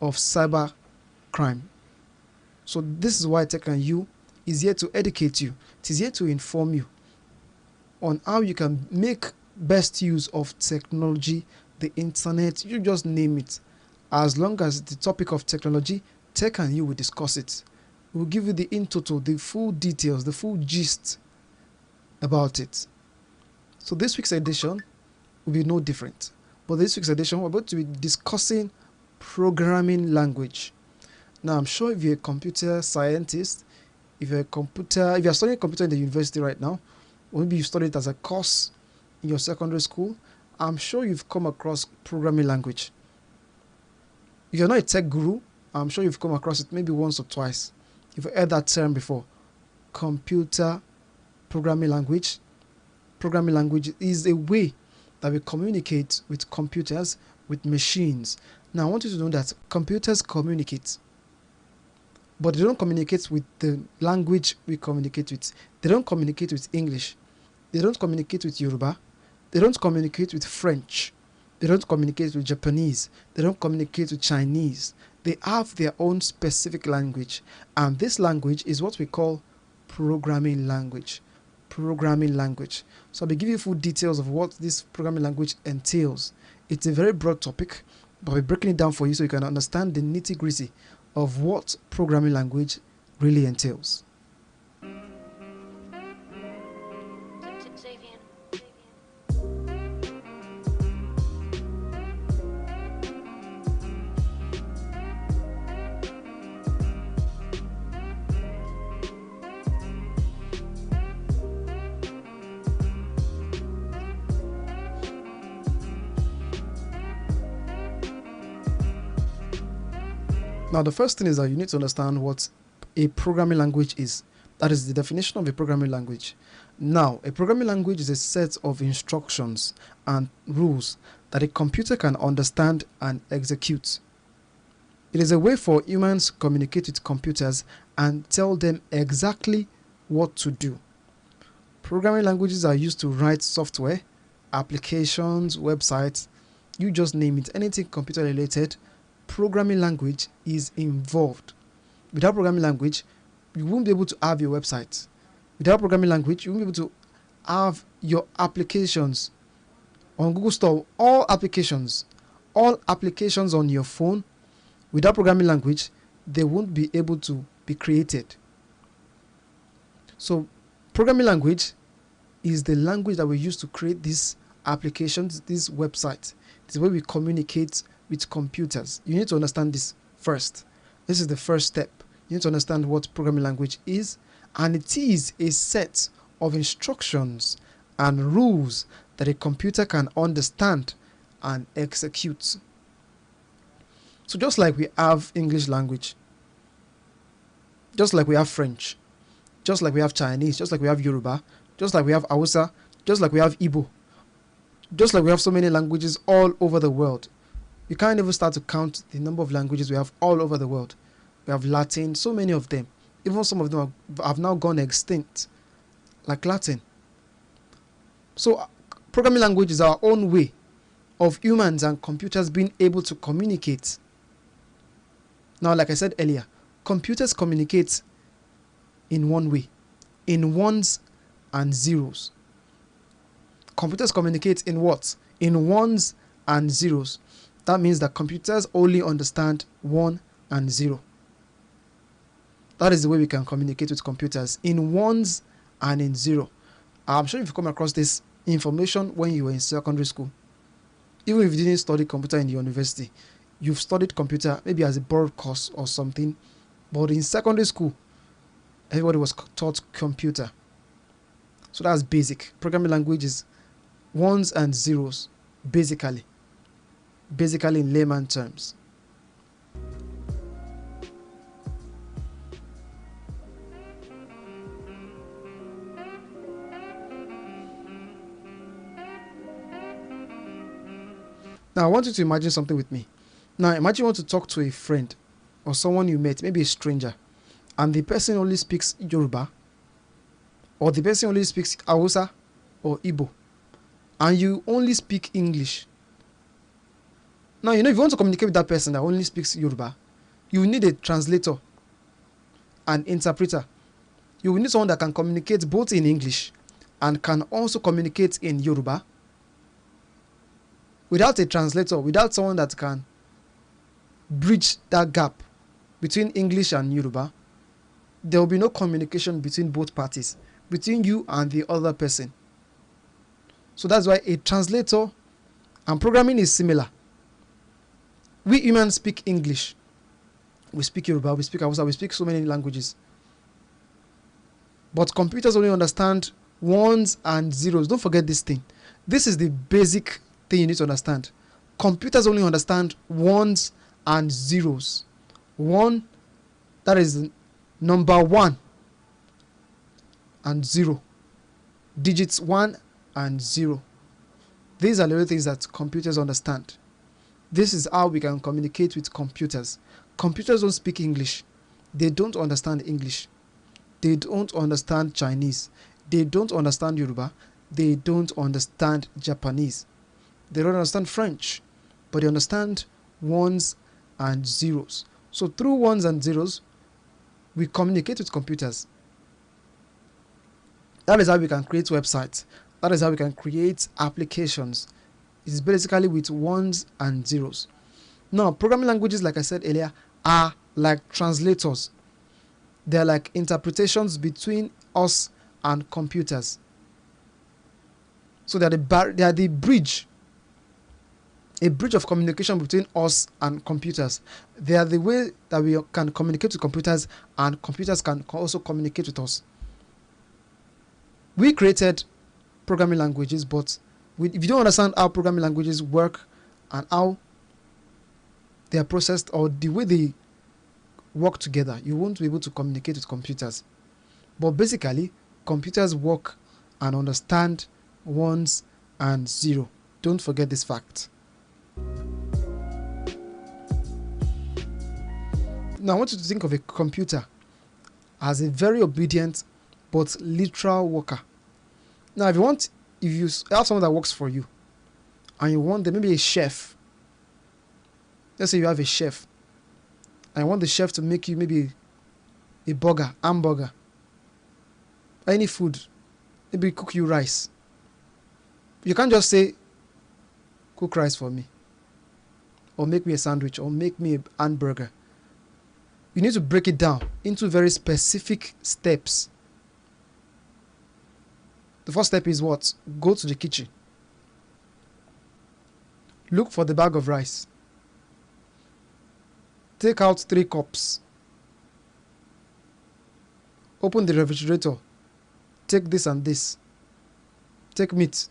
of cyber crime. So this is why Tech and You is here to educate you. It is here to inform you on how you can make best use of technology, the internet, you just name it. As long as the topic of technology, Tech and You will discuss it. We'll give you the in total, the full details, the full gist about it. So this week's edition will be no different. But this week's edition, we're going to be discussing programming language. Now, I'm sure if you're a computer scientist, if you're studying computer in the university right now, or maybe you studied it as a course in your secondary school, I'm sure you've come across programming language. If you're not a tech guru, I'm sure you've come across it maybe once or twice. You've heard that term before. Computer programming language. Programming language is a way that we communicate with computers, with machines. Now, I want you to know that computers communicate, but they don't communicate with the language we communicate with. They don't communicate with English. They don't communicate with Yoruba. They don't communicate with French. They don't communicate with Japanese. They don't communicate with Chinese. They have their own specific language. And this language is what we call programming language. Programming language. So I'll be giving you full details of what this programming language entails. It's a very broad topic, but I'll be breaking it down for you so you can understand the nitty-gritty of what programming language really entails. Now, the first thing is that you need to understand what a programming language is. That is the definition of a programming language. Now, a programming language is a set of instructions and rules that a computer can understand and execute. It is a way for humans to communicate with computers and tell them exactly what to do. Programming languages are used to write software, applications, websites, you just name it, anything computer related. Programming language is involved. Without programming language, you won't be able to have your website. Without programming language, you won't be able to have your applications on Google Store. All applications on your phone, without programming language, they won't be able to be created. So programming language is the language that we use to create these applications, these websites. This is where we communicate with computers. You need to understand this first. This is the first step. You need to understand what programming language is, and it is a set of instructions and rules that a computer can understand and execute. So just like we have English language, just like we have French, just like we have Chinese, just like we have Yoruba, just like we have Hausa, just like we have Igbo, just like we have so many languages all over the world. You can't even start to count the number of languages we have all over the world. We have Latin, so many of them. Even some of them have now gone extinct, like Latin. So programming language is our own way of humans and computers being able to communicate. Now, like I said earlier, computers communicate in one way, in ones and zeros. Computers communicate in what? In ones and zeros. That means that computers only understand 1 and 0. That is the way we can communicate with computers, in ones and in 0. I'm sure you've come across this information when you were in secondary school. Even if you didn't study computer in the university, you've studied computer maybe as a borrowed course or something. But in secondary school, everybody was taught computer. So that's basic. Programming language is ones and zeros, basically in layman terms. Now, I want you to imagine something with me. Now, imagine you want to talk to a friend or someone you met, maybe a stranger, and the person only speaks Yoruba, or the person only speaks Hausa or Igbo, and you only speak English. Now, if you want to communicate with that person that only speaks Yoruba, you will need a translator, an interpreter. You will need someone that can communicate both in English and can also communicate in Yoruba. Without a translator, without someone that can bridge that gap between English and Yoruba, there will be no communication between both parties, between you and the other person. So that's why a translator and programming is similar. We humans speak English. We speak Yoruba, we speak Hausa, we speak so many languages. But computers only understand ones and zeros. Don't forget this thing. This is the basic thing you need to understand. Computers only understand ones and zeros. One, that is number 1 and 0. Digits 1 and 0. These are the only things that computers understand. This is how we can communicate with computers. Computers don't speak English. They don't understand English. They don't understand Chinese. They don't understand Yoruba. They don't understand Japanese. They don't understand French. But they understand ones and zeros. So through ones and zeros, we communicate with computers. That is how we can create websites. That is how we can create applications. It is basically with ones and zeros. Now, programming languages, like I said earlier, are like translators. They are like interpretations between us and computers. So they are the bridge, a bridge of communication between us and computers. They are the way that we can communicate with computers, and computers can also communicate with us. We created programming languages, but if you don't understand how programming languages work and how they are processed or the way they work together, you won't be able to communicate with computers. But basically, computers work and understand ones and zero. Don't forget this fact. Now, I want you to think of a computer as a very obedient but literal worker. Now, if you have someone that works for you and you want them, maybe a chef. Let's say you have a chef and you want the chef to make you maybe a burger, hamburger, any food, maybe cook you rice. You can't just say, cook rice for me, or make me a sandwich, or make me a hamburger. You need to break it down into very specific steps. The first step is what? Go to the kitchen. Look for the bag of rice. Take out 3 cups. Open the refrigerator. Take this and this. Take meat.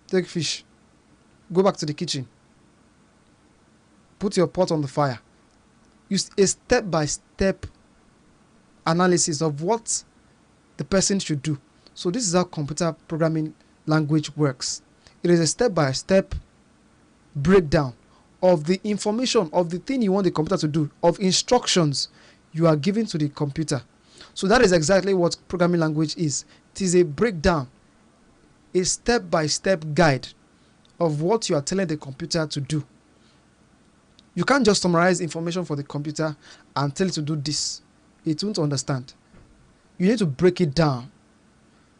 Take fish. Go back to the kitchen. Put your pot on the fire. Use a step-by-step analysis of what the person should do. So this is how computer programming language works. It is a step-by-step breakdown of the information, of the thing you want the computer to do, of instructions you are giving to the computer. So that is exactly what programming language is. It is a breakdown, a step-by-step guide of what you are telling the computer to do. You can't just summarize information for the computer and tell it to do this. It won't understand. You need to break it down.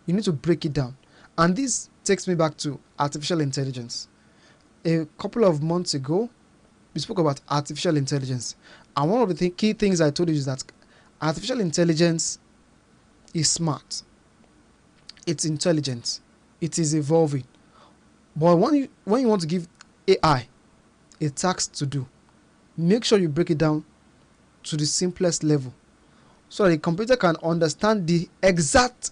You need to break it down. And this takes me back to artificial intelligence. A couple of months ago, we spoke about artificial intelligence. And one of the key things I told you is that artificial intelligence is smart. It's intelligent. It is evolving. But when you want to give AI a task to do, make sure you break it down to the simplest level so that the computer can understand the exact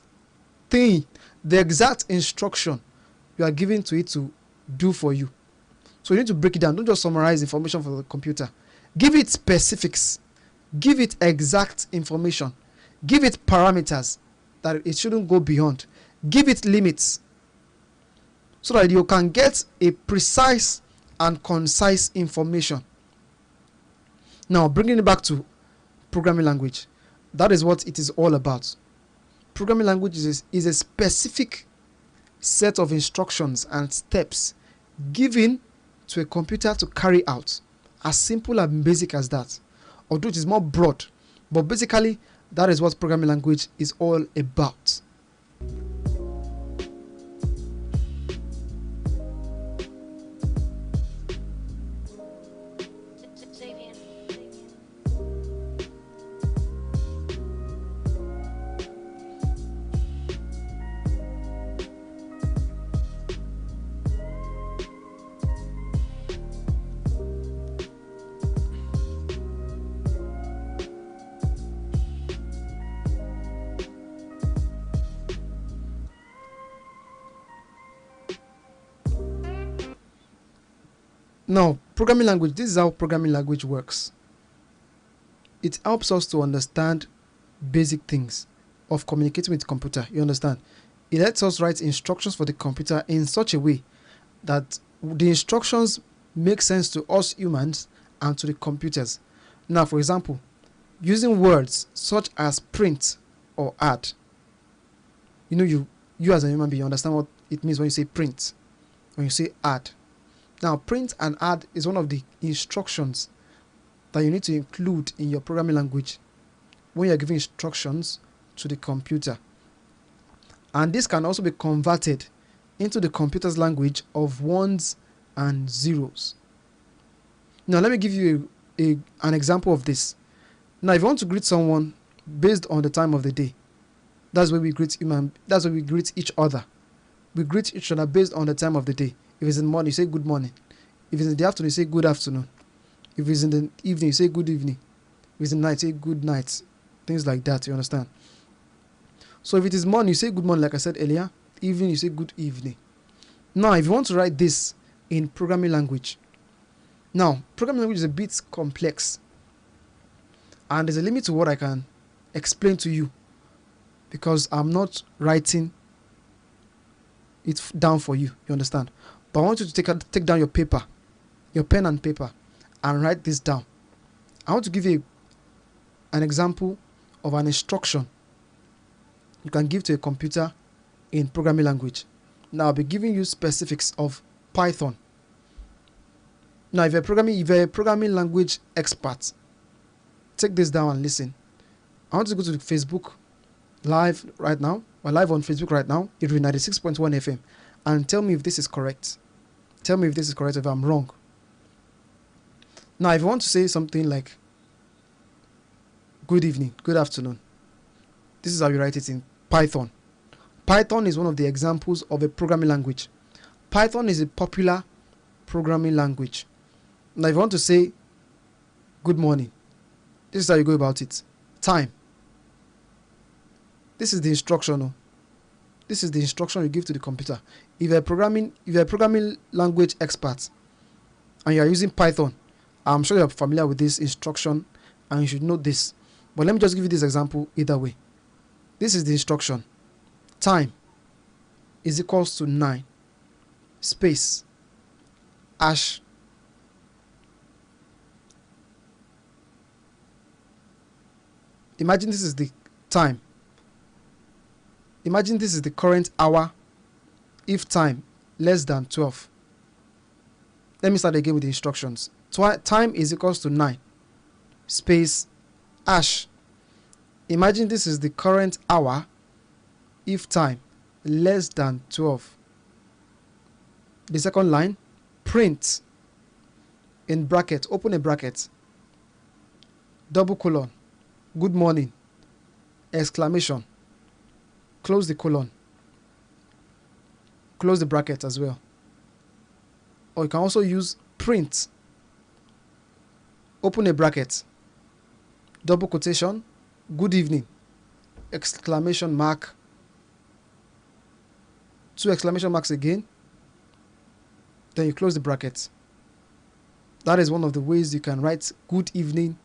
thing, the exact instruction you are giving to it to do for you. So you need to break it down. Don't just summarize information for the computer. Give it specifics. Give it exact information. Give it parameters that it shouldn't go beyond. Give it limits so that you can get a precise and concise information. Now, bringing it back to programming language, that is what it is all about. Programming language is a specific set of instructions and steps given to a computer to carry out. As simple and basic as that. Although it is more broad, but basically that is what programming language is all about. Now, programming language, this is how programming language works. It helps us to understand basic things of communicating with the computer. You understand? It lets us write instructions for the computer in such a way that the instructions make sense to us humans and to the computers. Now, for example, using words such as print or add. You know, you as a human being, you understand what it means when you say print, when you say add. Now, print and add is one of the instructions that you need to include in your programming language when you're giving instructions to the computer. And this can also be converted into the computer's language of ones and zeros. Now, let me give you an example of this. Now, if you want to greet someone based on the time of the day, that's where we greet each other. We greet each other based on the time of the day. If it's in the morning, you say good morning. If it's in the afternoon, you say good afternoon. If it's in the evening, you say good evening. If it's in the night, you say good night. Things like that, you understand? So if it is morning, you say good morning, like I said earlier. Evening, you say good evening. Now, if you want to write this in programming language, now, programming language is a bit complex. And there's a limit to what I can explain to you because I'm not writing it down for you, you understand? But I want you to take down your paper, your pen and paper, and write this down. I want to give you an example of an instruction you can give to a computer in programming language. Now I'll be giving you specifics of Python. Now if you're a programming language expert, take this down and listen. I want to go to the Facebook live right now. We're live on Facebook right now. It will be 96.1 FM. And tell me if this is correct. Tell me if this is correct, if I'm wrong. Now, if you want to say something like, good evening, good afternoon, this is how you write it in Python. Python is one of the examples of a programming language. Python is a popular programming language. Now, if you want to say, good morning, this is how you go about it. Time. This is the instruction. This is the instruction you give to the computer. If you're a programming language expert and you're using Python, I'm sure you're familiar with this instruction and you should know this. But let me just give you this example either way. This is the instruction. Time is equals to 9 space hash. Imagine this is the time. Imagine this is the current hour if time less than 12. Let me start again with the instructions. Time is equals to 9 space hash. Imagine this is the current hour if time less than 12. The second line, print in bracket, open a bracket, double colon, good morning, exclamation, close the colon, close the bracket as well. Or you can also use print, open a bracket, double quotation, good evening, exclamation mark, 2 exclamation marks again, then you close the bracket. That is one of the ways you can write good evening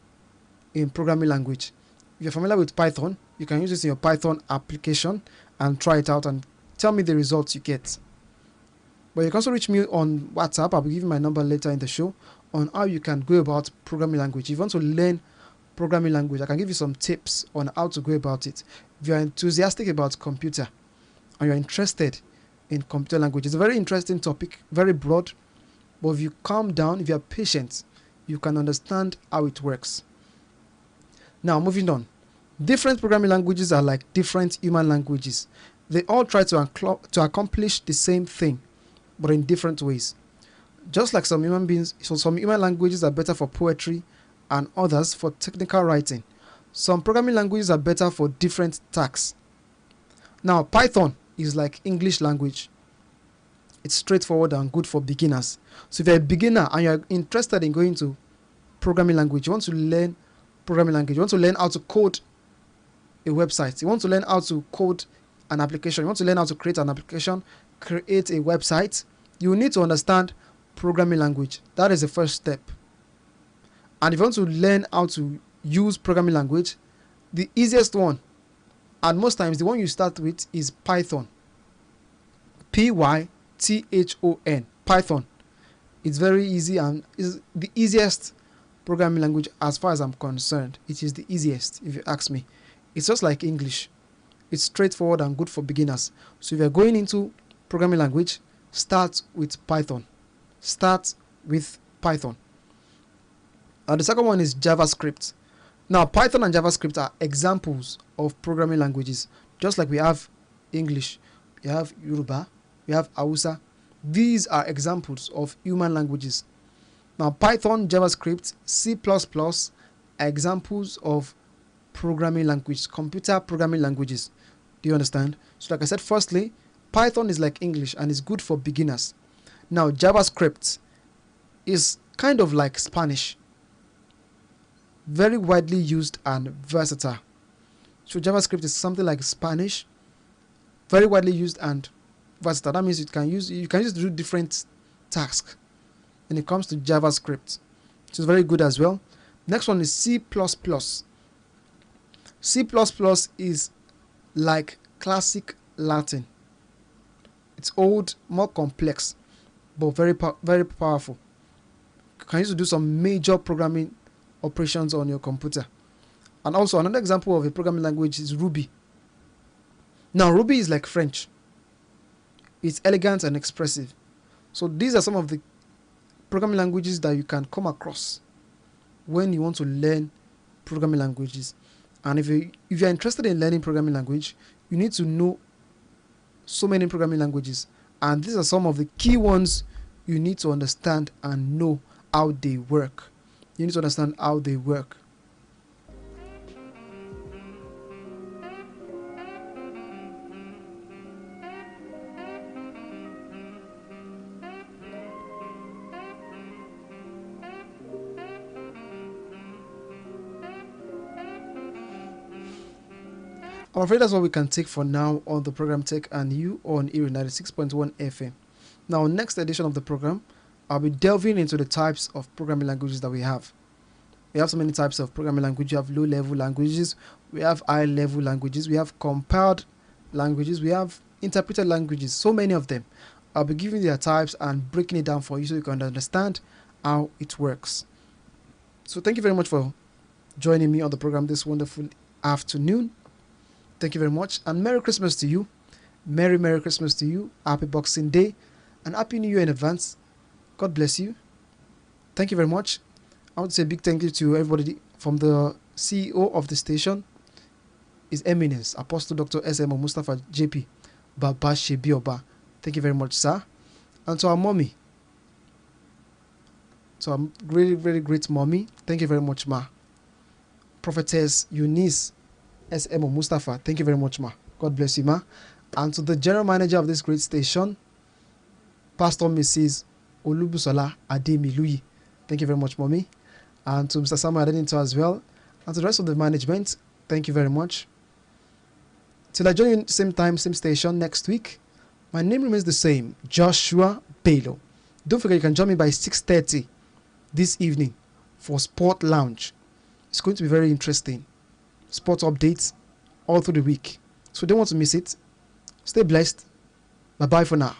in programming language. If you're familiar with Python, you can use this in your Python application and try it out and tell me the results you get. But you can also reach me on WhatsApp. I'll be giving my number later in the show on how you can go about programming language. If you want to learn programming language, I can give you some tips on how to go about it. If you're enthusiastic about computer and you're interested in computer language, it's a very interesting topic, very broad, But if you calm down, if you are patient, you can understand how it works. Now, moving on. Different programming languages are like different human languages. They all try to accomplish the same thing, but in different ways. Just like some human beings, so some human languages are better for poetry and others for technical writing. Some programming languages are better for different tasks. Now, Python is like English language. It's straightforward and good for beginners. So if you're a beginner and you're interested in going to programming language, you want to learn programming language, you want to learn how to code a website, you want to learn how to code an application, you want to learn how to create an application, create a website, you need to understand programming language. That is the first step. And if you want to learn how to use programming language, the easiest one, and most times the one you start with, is Python. Python. Python. It's very easy and is the easiest programming language as far as I'm concerned. It is the easiest, if you ask me. It's just like English. It's straightforward and good for beginners. So if you're going into programming language, start with Python. Start with Python. The second one is JavaScript. Now, Python and JavaScript are examples of programming languages. Just like we have English, we have Yoruba, we have Hausa. These are examples of human languages. Now, Python, JavaScript, C++ are examples of programming language, computer programming languages. Do you understand? So like I said, firstly, Python is like English and is good for beginners. Now, JavaScript is kind of like Spanish. Very widely used and versatile. So JavaScript is something like Spanish, very widely used and versatile. That means you can use it to do different tasks when it comes to JavaScript. So it's very good as well. Next one is C++. C++ is like classic Latin. It's old, more complex, but very powerful. You can use it to do some major programming operations on your computer. And also another example of a programming language is Ruby. Now, Ruby is like French. It's elegant and expressive. So these are some of the programming languages that you can come across when you want to learn programming languages. And if you're interested in learning programming language, you need to know so many programming languages. And these are some of the key ones you need to understand and know how they work. You need to understand how they work. I'm afraid that's what we can take for now on the program Tech and You on ERI 96.1 FM. Now, next edition of the program, I'll be delving into the types of programming languages that we have. We have so many types of programming language. We have low-level languages, we have high-level languages, we have compiled languages, we have interpreted languages, so many of them. I'll be giving their types and breaking it down for you so you can understand how it works. So thank you very much for joining me on the program this wonderful afternoon. Thank you very much, and Merry Christmas to you. Merry Christmas to you. Happy Boxing Day, and Happy New Year in advance. God bless you. Thank you very much. I want to say a big thank you to everybody from the CEO of the station, His Eminence, Apostle Dr. S.M.O. Mustafa JP Baba Shebioba. Thank you very much, sir. And to our mommy, to our really, very great mommy, thank you very much, ma. Prophetess Eunice S.M.O. Mustafa, thank you very much, ma. God bless you, ma. And to the general manager of this great station, Pastor Mrs. Olubusola Ademilui, thank you very much, mommy. And to Mr. Samuel Adenito as well. And to the rest of the management, thank you very much. Till I join you same time, same station next week, my name remains the same, Joshua Bello. Don't forget you can join me by 6:30 this evening for Sport Lounge. It's going to be very interesting. Sports updates all through the week. So don't want to miss it. Stay blessed. Bye-bye for now.